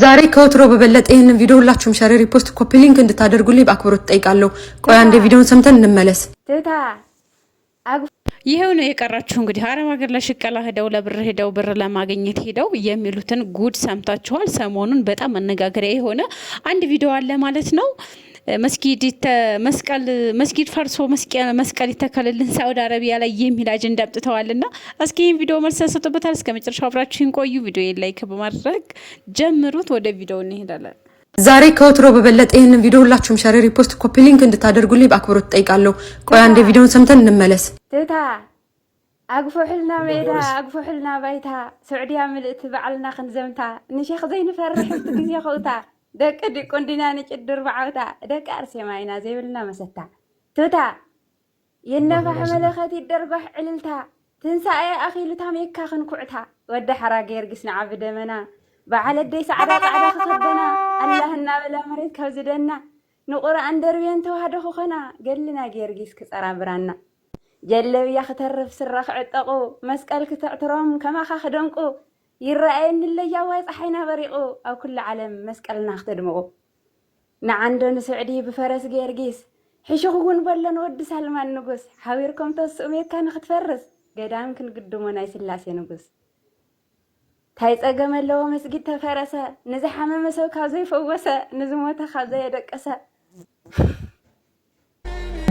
ዛሬ ከወትሮ በበለጠ ይሄንን ቪዲዮ ሁላችሁም ሼር ሪፖስት ኮፒ ሊንክ እንድታደርጉልኝ በአክብሮት ጠይቃለሁ። ቆይ አንዴ ቪዲዮውን ሰምተን እንመለስ። ይሄው ነው የቀራችሁ እንግዲህ አረብ ሀገር ለሽቀላ ሄደው ለብር ሄደው ብር ለማግኘት ሄደው የሚሉትን ጉድ ሰምታችኋል። ሰሞኑን በጣም መነጋገሪያ የሆነ አንድ ቪዲዮ አለ ማለት ነው። መስጊድ ፈርሶ መስቀል ይተከልልን ሳውዲ አረቢያ ላይ የሚል አጀንዳ አምጥተዋልና እስኪ ይሄን ቪዲዮ መልስ ሰጥቶበታል። እስከ መጨረሻው አብራችሁን ቆዩ። ቪዲዮ ላይክ በማድረግ ጀምሩት። ወደ ቪዲዮ እንሄዳለን። ዛሬ ከወትሮ በበለጠ ይሄንን ቪዲዮ ሁላችሁም ሼር ሪፖስት ኮፒ ሊንክ እንድታደርጉልኝ በአክብሮት ጠይቃለሁ። ቆይ አንዴ ቪዲዮውን ሰምተን እንመለስ። أقفحلنا ميدا أقفحلنا بيتا سعودية ملئت بعلنا خنزمتا نشيخ زين فرح تجزي خوتا دك دي كوندينا نجدر بعوتا دك أرسي معنا زي بلنا مستا توتا ينفع ملخاتي الدربح عللتا تنسى يا أخي لتاميكا خنكوعتا ود حراقي يرقسنا عبد منا بعل الدي سعدا قعدا خخدنا اللهنا بلا مريد كوزدنا نقرأ أندروين توهدخو خنا قلنا جيرقس كسرا برانا جلب يا خترف سرخ عتقو مسكال كتعترم كما خدنقو يرأين اللي جواز حينا بريقو أو كل عالم مسكالنا خدمقو نعندن سعودي بفرس جيرجيس حشوخون بلن ود سلمان نقص حاويركم تسومي كان ختفرس قدام كن قدمونا يسلاسي نقص تايز أقام اللو مسجد تفرسا نزح مسو كازي فوسا نزموتا خازي يدكسا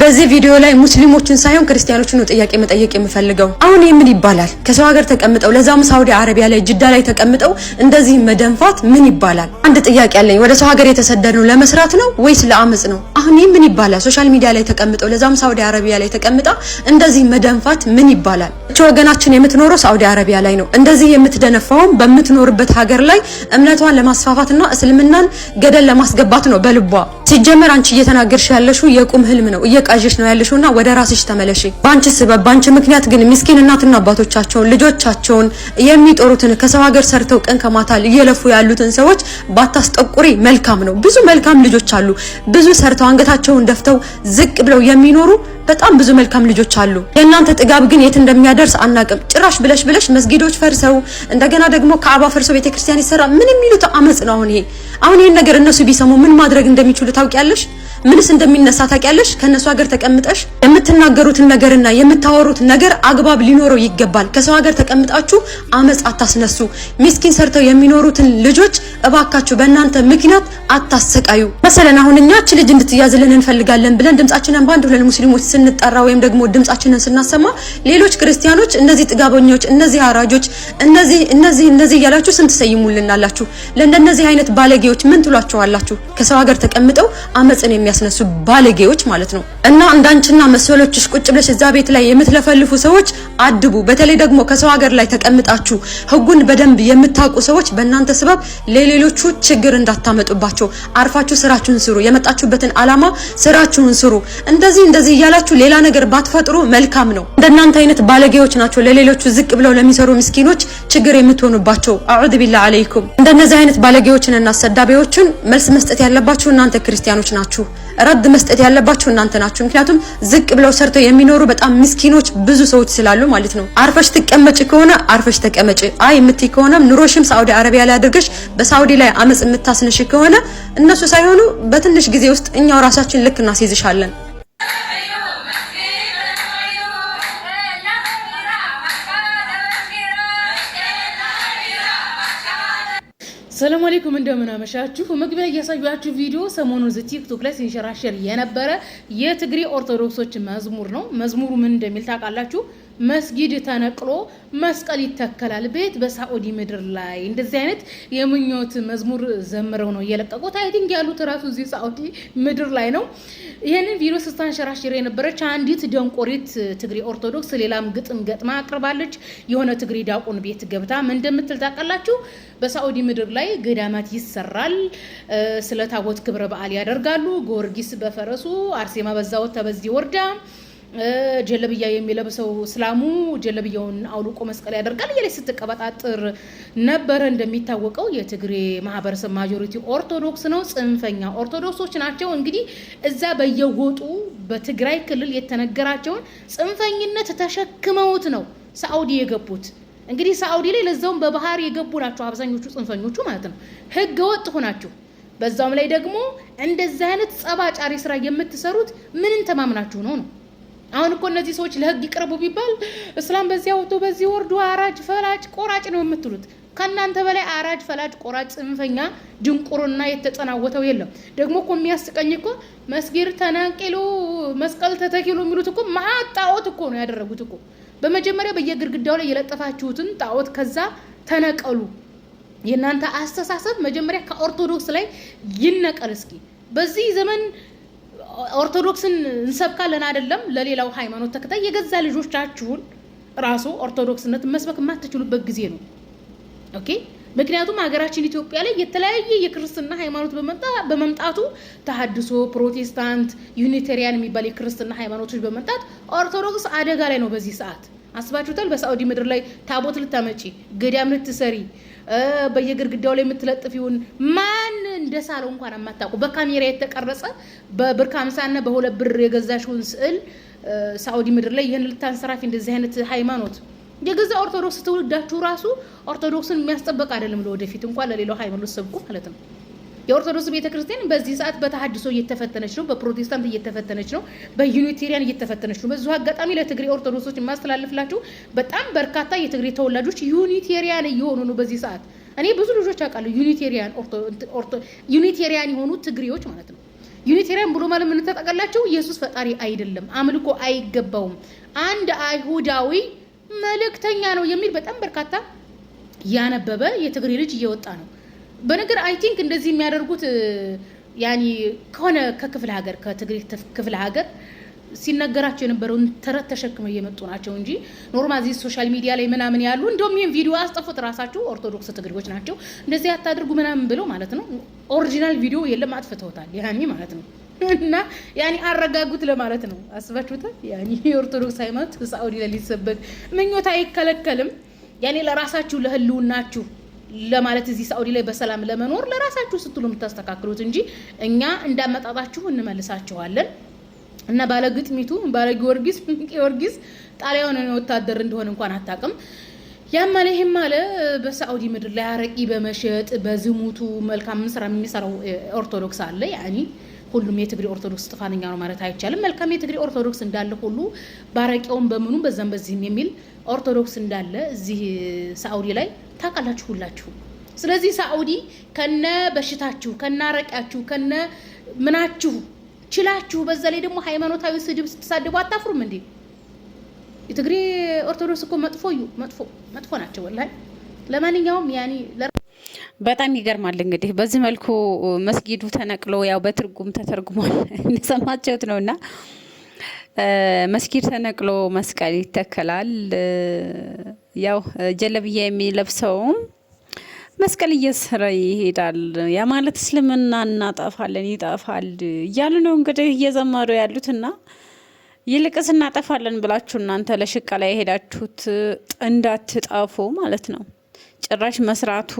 በዚህ ቪዲዮ ላይ ሙስሊሞችን ሳይሆን ክርስቲያኖችን ነው ጥያቄ መጠየቅ የምፈልገው። አሁን ምን ይባላል? ከሰው ሀገር ተቀምጠው ለዛም ሳውዲ አረቢያ ላይ ጅዳ ላይ ተቀምጠው እንደዚህ መደንፋት ምን ይባላል? አንድ ጥያቄ አለኝ። ወደ ሰው ሀገር የተሰደድነው ለመስራት ነው ወይስ ለአመጽ ነው? አሁን ምን ይባላል? ሶሻል ሚዲያ ላይ ተቀምጠው ለዛም ሳውዲ አረቢያ ላይ ተቀምጣ እንደዚህ መደንፋት ምን ይባላል? እቺ ወገናችን የምትኖረው ሳውዲ አረቢያ ላይ ነው። እንደዚህ የምትደነፋው በምትኖርበት ሀገር ላይ እምነቷን ለማስፋፋትና እስልምናን ገደል ለማስገባት ነው በልቧ። ሲጀመር አንቺ እየተናገርሽ ያለሽው የቁም ህልም ነው። እየቃዠሽ ነው ያለሽውና ወደ ራስሽ ተመለሽ። ባንቺ ሰበብ ባንቺ ምክንያት ግን ምስኪን እናትና አባቶቻቸውን ልጆቻቸውን የሚጦሩትን ከሰው ሀገር ሰርተው ቀን ከማታ እየለፉ ያሉትን ሰዎች ባታስጠቁሪ መልካም ነው። ብዙ መልካም ልጆች አሉ። ብዙ ሰርተው አንገታቸውን ደፍተው ዝቅ ብለው የሚኖሩ በጣም ብዙ መልካም ልጆች አሉ። የእናንተ ጥጋብ ግን የት እንደሚያደርስ አናቅም። ጭራሽ ብለሽ መስጊዶች ፈርሰው እንደገና ደግሞ ካዕባ ፈርሰው ቤተክርስቲያን ይሰራ ምን የሚሉት አመጽ ነው። አሁን ይሄን ነገር እነሱ ቢሰሙ ምን ማድረግ እንደሚችሉ ታውቂያለሽ? ምንስ እንደሚነሳ ታውቂያለሽ? ከነሱ ሀገር ተቀምጠሽ የምትናገሩትን ነገርና የምታወሩት ነገር አግባብ ሊኖረው ይገባል። ከሰው ሀገር ተቀምጣችሁ አመጽ አታስነሱ። ምስኪን ሰርተው የሚኖሩትን ልጆች እባካችሁ በእናንተ ምክንያት አታሰቃዩ። መሰለን አሁን እኛች ልጅ እንድትያዝልን እንፈልጋለን ብለን ድምጻችንን ባንድ ሁለት ሙስሊሞች ስንጠራ ወይም ደግሞ ድምጻችንን ስናሰማ ሌሎች ክርስቲያኖች እነዚህ ጥጋበኞች፣ እነዚህ አራጆች፣ እነዚህ ያላችሁ ስንት ሰይሙልናላችሁ። ለእንደነዚህ አይነት ባለጌዎች ምን ትሏቸዋላችሁ? ከሰው ሀገር ተቀምጠው አመጽን የሚያስነሱ ባለጌዎች ማለት ነው። እና እንዳንቺና መሰሎችሽ ቁጭ ብለሽ እዛ ቤት ላይ የምትለፈልፉ ሰዎች አድቡ። በተለይ ደግሞ ከሰው ሀገር ላይ ተቀምጣችሁ ህጉን በደንብ የምታውቁ ሰዎች በእናንተ ሰበብ ለሌሎቹ ችግር እንዳታመጡባቸው አርፋችሁ ስራችሁን ስሩ። የመጣችሁበትን አላማ ስራችሁን ስሩ። እንደዚህ እያላችሁ ሌላ ነገር ባትፈጥሩ መልካም ነው። እንደናንተ አይነት ባለጌዎች ናቸው ለሌሎቹ ዝቅ ብለው ለሚሰሩ ምስኪኖች ችግር የምትሆኑባቸው። አዑዙ ቢላሂ አለይኩም። እንደነዚህ አይነት ባለጌዎችንና ሰዳቢዎችን መልስ መስጠት ያለባችሁ እናንተ ክርስቲያኖች ናችሁ። ረድ መስጠት ያለባችሁ እናንተ ናችሁ። ምክንያቱም ዝቅ ብለው ሰርተው የሚኖሩ በጣም ምስኪኖች ብዙ ሰዎች ስላሉ ማለት ነው። አርፈሽ ትቀመጪ ከሆነ አርፈሽ ተቀመጪ። አይ የምትይ ከሆነ ኑሮሽም ሳውዲ አረቢያ ላይ አድርገሽ በሳውዲ ላይ አመጽ የምታስነሽ ከሆነ እነሱ ሳይሆኑ በትንሽ ጊዜ ውስጥ እኛው ራሳችን ልክ እናስይዝሻለን። ሰላም አለይኩም እንደምን አመሻችሁ። መግቢያ ያሳያችሁ ቪዲዮ ሰሞኑን ቲክቶክ ላይ ሲንሸራሸር የነበረ የትግሪ ኦርቶዶክሶች መዝሙር ነው። መዝሙሩ ምን እንደሚል ታውቃላችሁ? መስጊድ ተነቅሎ መስቀል ይተከላል ቤት በሳዑዲ ምድር ላይ። እንደዚህ አይነት የምኞት መዝሙር ዘምረው ነው የለቀቁት። አይቲንግ ያሉት ራሱ እዚህ ሳዑዲ ምድር ላይ ነው። ይሄንን ቪዲዮ ስታንሸራሽር የነበረች አንዲት ደንቆሪት ትግሪ ኦርቶዶክስ ሌላም ግጥም ገጥማ አቅርባለች። የሆነ ትግሪ ዳቆን ቤት ገብታ ምን እንደምትል ታውቃላችሁ? በሳዑዲ ምድር ላይ ገዳማት ይሰራል፣ ስለ ታቦት ክብረ በዓል ያደርጋሉ፣ ጊዮርጊስ በፈረሱ አርሴማ በዛው ተበዚህ ወርዳ ጀለብያ የሚለብሰው እስላሙ ጀለብያውን አውልቆ መስቀል ያደርጋል እያለች ስትቀበጣጥር ነበረ። እንደሚታወቀው የትግሬ ማህበረሰብ ማጆሪቲ ኦርቶዶክስ ነው፣ ጽንፈኛ ኦርቶዶክሶች ናቸው። እንግዲህ እዛ በየጎጡ በትግራይ ክልል የተነገራቸውን ጽንፈኝነት ተሸክመውት ነው ሳዑዲ የገቡት። እንግዲህ ሳኡዲ ላይ ለዛውም በባህር የገቡ ናቸው አብዛኞቹ ጽንፈኞቹ ማለት ነው። ህገ ወጥ ሆናችሁ በዛውም ላይ ደግሞ እንደዚህ አይነት ጸባጫሪ ስራ የምትሰሩት ምንን ተማምናችሁ ነው? አሁን እኮ እነዚህ ሰዎች ለህግ ይቅረቡ ቢባል እስላም በዚያ ወጥቶ በዚህ ወርዶ አራጅ ፈላጭ ቆራጭ ነው የምትሉት። ከናንተ በላይ አራጅ ፈላጭ ቆራጭ ጽንፈኛ ድንቁርና የተጸናወተው የለም። ደግሞ እኮ የሚያስቀኝ እኮ መስጊድ ተናቂሉ መስቀል ተተኪሉ የሚሉት እኮ ማጣዖት እኮ ነው ያደረጉት እኮ። በመጀመሪያ በየግድግዳው ላይ የለጠፋችሁትን ጣዖት ከዛ ተነቀሉ። የናንተ አስተሳሰብ መጀመሪያ ከኦርቶዶክስ ላይ ይነቀል። እስኪ በዚህ ዘመን ኦርቶዶክስን እንሰብካለን አይደለም ለሌላው ሃይማኖት ተከታይ የገዛ ልጆቻችሁን ራሱ ኦርቶዶክስነት መስበክ የማትችሉበት ጊዜ ነው። ኦኬ ምክንያቱም ሀገራችን ኢትዮጵያ ላይ የተለያየ የክርስትና ሃይማኖት በመምጣቱ ተሐድሶ፣ ፕሮቴስታንት፣ ዩኒቴሪያን የሚባል የክርስትና ሃይማኖቶች በመምጣት ኦርቶዶክስ አደጋ ላይ ነው በዚህ ሰዓት። አስባችሁታል? በሳዑዲ ምድር ላይ ታቦት ልታመጪ ገዳም ልትሰሪ በየግድግዳው ላይ የምትለጥፊውን ማን እንደሳለው እንኳን አማታውቁ በካሜራ የተቀረጸ በብር 50 እና በ2 ብር የገዛሽውን ስዕል ሳዑዲ ምድር ላይ ይሄን ልታንሰራፊ እንደዚህ አይነት ሃይማኖት የገዛ ኦርቶዶክስ ትውልዳችሁ ራሱ ኦርቶዶክስን የሚያስጠብቅ አይደለም ለወደፊት እንኳን ለሌላው ሃይማኖት ሰብኩ ማለት ነው። የኦርቶዶክስ ቤተክርስቲያን በዚህ ሰዓት በተሐድሶ እየተፈተነች ነው፣ በፕሮቴስታንት እየተፈተነች ነው፣ በዩኒቴሪያን እየተፈተነች ነው። በዚሁ አጋጣሚ ለትግሬ ኦርቶዶክሶች የማስተላልፍላችሁ በጣም በርካታ የትግሬ ተወላጆች ዩኒቴሪያን እየሆኑ ነው በዚህ ሰዓት። እኔ ብዙ ልጆች አውቃለሁ ዩኒቴሪያን የሆኑ ትግሬዎች ማለት ነው። ዩኒቴሪያን ብሎ ማለት ምን ተጠቀላችሁ? ኢየሱስ ፈጣሪ አይደለም፣ አምልኮ አይገባውም፣ አንድ አይሁዳዊ መልእክተኛ ነው የሚል በጣም በርካታ ያነበበ የትግሬ ልጅ እየወጣ ነው። በነገር አይ ቲንክ እንደዚህ የሚያደርጉት ያኒ ከሆነ ከክፍለ ሀገር ከትግሬ ክፍለ ሀገር ሲነገራቸው የነበረውን ተረት ተሸክመው እየመጡ ናቸው እንጂ ኖርማሊ ሶሻል ሚዲያ ላይ ምናምን ያሉ እንደውም ይሄን ቪዲዮ አስጠፉት ራሳቸው ኦርቶዶክስ ትግሬዎች ናቸው እንደዚህ አታድርጉ ምናምን ብለው ማለት ነው። ኦሪጂናል ቪዲዮ የለም አጥፍተውታል ያኒ ማለት ነው። እና ያኒ አረጋጉት ለማለት ነው። አስባችሁታል? ያኒ የኦርቶዶክስ ሃይማኖት ሳዑዲ ላይ ሊሰበክ ምኞት አይከለከልም። ያኒ ለራሳችሁ ለህልውናችሁ ለማለት እዚህ ሳዑዲ ላይ በሰላም ለመኖር ለራሳችሁ ስትሉ የምታስተካክሉት እንጂ እኛ እንዳመጣጣችሁ እንመልሳችኋለን። እና ባለግጥሚቱ ባለጊዮርጊስ ጣሊያን ወታደር እንደሆነ እንኳን አታውቅም። ያማለ ይሄም ማለ በሳዑዲ ምድር ላይ አረቂ በመሸጥ በዝሙቱ መልካም ስራ የሚሰራው ኦርቶዶክስ አለ። ያኒ ሁሉም የትግሬ ኦርቶዶክስ ጥፋተኛ ነው ማለት አይቻልም። መልካም የትግሬ ኦርቶዶክስ እንዳለ ሁሉ ባረቂያውን በመኑ በዛም በዚህም የሚል ኦርቶዶክስ እንዳለ እዚህ ሳዑዲ ላይ ታውቃላችሁ ሁላችሁ። ስለዚህ ሳዑዲ ከነ በሽታችሁ ከነ አረቂያችሁ ከነ ምናችሁ ችላችሁ በዛ ላይ ደግሞ ሃይማኖታዊ ስድብ ስትሳደቡ አታፍሩም እንዴ? የትግሬ ኦርቶዶክስ እኮ መጥፎ ናቸው ወላሂ። ለማንኛውም ያኒ በጣም ይገርማል። እንግዲህ በዚህ መልኩ መስጊዱ ተነቅሎ ያው በትርጉም ተተርጉሟል እንደሰማችሁት ነውና መስጊድ ተነቅሎ መስቀል ይተከላል። ያው ጀለብያ የሚለብሰውም መስቀል እየሰራ ይሄዳል። ያ ማለት እስልምና እናጠፋለን ይጠፋል እያሉ ነው እንግዲህ እየዘመሩ ያሉትና ይልቅስ እናጠፋለን ብላችሁ እናንተ ለሽቀላ የሄዳችሁት እንዳትጠፉ ማለት ነው። ጭራሽ መስራቱ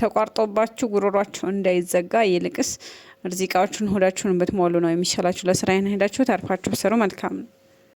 ተቋርጦባችሁ ጉሮሯችሁ እንዳይዘጋ ይልቅስ ርዚቃዎቹን ሆዳችሁን ብትሞሉ ነው የሚሻላችሁ። ለስራ ሄዳችሁ ታርፋችሁ ሰሩ መልካም ነው።